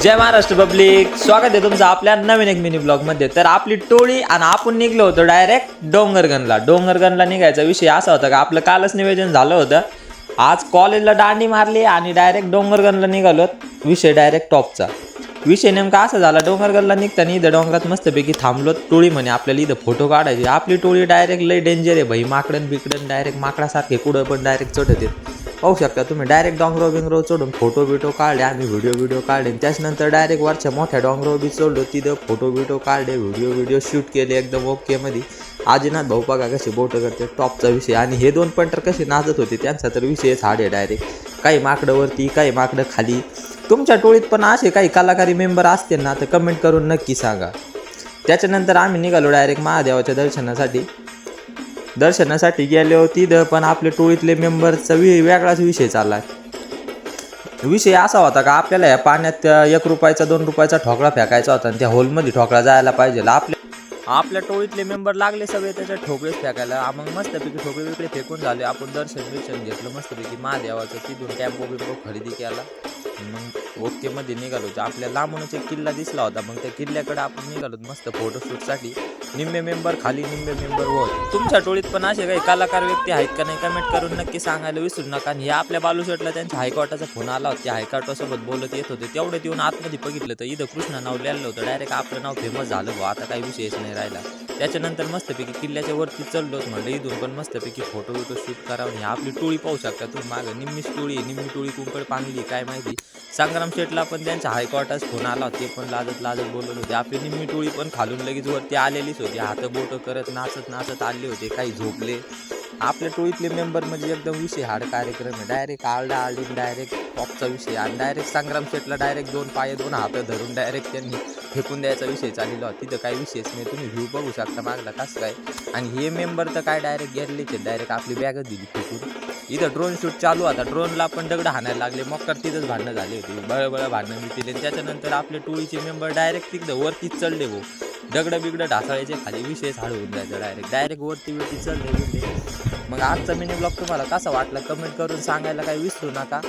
जय Maharashtra public, स्वागत आहे तुमचं आपल्या नवीन एक मिनी ब्लॉग मध्ये। तर आपली टोळी आणि आपण निघलो होतो डायरेक्ट डोंगरगनला निघायचा विषय असा होता का आपलं कालच नियोजन झालं होतं। आज कॉलेजला दांडी मारली आणि डायरेक्ट डोंगरगनला निघालो। विषय डायरेक्ट टॉपचा विषय नेमका असा झाला, डोंगरगनला निघताना इथं डोंगरात मस्तपैकी थांबलो। टोळी म्हणे आपल्याला इथं फोटो काढायचे। आपली टोळी डायरेक्ट लय डेंजर आहे भाई, माकडन बिकडन डायरेक्ट माकडासारखे कुठं पण डायरेक्ट चढत येत। पाहू शकता तुम्ही, डायरेक्ट डोंगराव चढून फोटो काढले, आम्ही व्हिडिओ काढले। त्याच्यानंतर डायरेक्ट वरच्या मोठ्या डोंगरावर बी चढलो, तिथं फोटो काढले, व्हिडिओ शूट केले एकदम ओके मध्ये। आजीनाथ भाऊ बघा कसे बोटं करते, टॉपचा विषय। आणि हे दोन पंटर कसे नाचत होते, त्यांचा तर विषयच हाड आहे डायरेक्ट। काही माकडं वरती, काही माकडं खाली। तुमच्या टोळीत पण असे काही कलाकारी मेंबर असतील ना तर कमेंट करून नक्की सांगा। त्याच्यानंतर आम्ही निघालो डायरेक्ट महादेवाच्या दर्शनासाठी गेलो तिथं, पण आपल्या टोळीतले मेंबरचा वेगळाच विषय चालला। विषय असा होता का आपल्याला या पाण्यात 1 रुपयाचा 2 रुपयाचा ठोकळा फेकायचा होता आणि त्या होलमध्ये ठोकळा जायला पाहिजे। आपल्या टोळीतले मेंबर लागले सगळे त्याच्यात ठोकळेच फेकायला। मग मस्तपैकी ठोकळे विकडे फेकून झाले, आपण दर्शन घेतलं मस्तपैकी महादेवाचं। तिथून टेम्पो खरेदी केला, मग ओके मध्ये निघालो। आपल्या लांबूनच एक किल्ला दिसला होता, मग त्या किल्ल्याकडे आपण निघालो मस्त फोटोशूटसाठी। निम्मे मेंबर खाली, निम्मे मेंबर वर। तुमच्या टोळीत पण असे काही कलाकार व्यक्ती आहेत का नाही कमेंट करून नक्की सांगायला विसरू नका। आणि हे आपल्या बालुशेटला त्यांच्या हायकोर्टाचा फोन आला होता, त्या हायकोर्टासोबत बोलत येत होते। तेवढ्यात येऊन आतमध्ये बघितलं तर इथं कृष्णा नाव लिहिलं होतं। डायरेक्ट आपलं नाव फेमस झालं भाऊ, आता काही विषयच नाही राहिला। त्याच्यानंतर मस्तपैकी किल्ल्याच्या वरती चढलोच, म्हणलं इथून पण मस्तपैकी फोटो शूट करावं। आपली टोळी पाहू शकता तुम्ही, मागं निम्मी टोळी कुंकड पांगली काय माहिती। संग्राम शेटला पण त्यांच्या हायकोर्टात फोन आला होता, ते पण लाजत बोलत होते। आपली निम्मी टोळी पण खालून लगेच वरती आलेलीच होती, हात बोट करत नाचत आले होते, काही झोपले। आपल्या टोळीतले मेंबर म्हणजे एकदम विषय हाड कार्यक्रम आहे। डायरेक्ट आरडी डायरेक्ट टॉपचा विषय। आणि डायरेक्ट संग्राम शेटला डायरेक्ट 2 पाय 2 हात धरून डायरेक्ट त्यांनी फेकून द्यायचा विषय चाललेला होता। तिथं काही विषयच नाही, तुम्ही व्ह्यू बघू शकता मागला कसं काय। आणि हे मेंबर तर काय डायरेक्ट गेलेचे, डायरेक्ट आपली बॅगच दिली फेकून। इथं ड्रोन शूट चालू होता, ड्रोनला पण दगड हाणायला लागले, मग तिथंच भांडणं झाली होती, बळबळ भांडणं मिटले। त्याच्यानंतर आपले टोळीचे मेंबर डायरेक्ट तिकडं वरतीच चढले हो, दगड ढासळायचे खाली, विषयच हळवून जायचं। डायरेक्ट वरती चढले। मग आजचा मिनी ब्लॉग तुम्हाला कसा वाटला कमेंट करून सांगायला काही विसरू नका।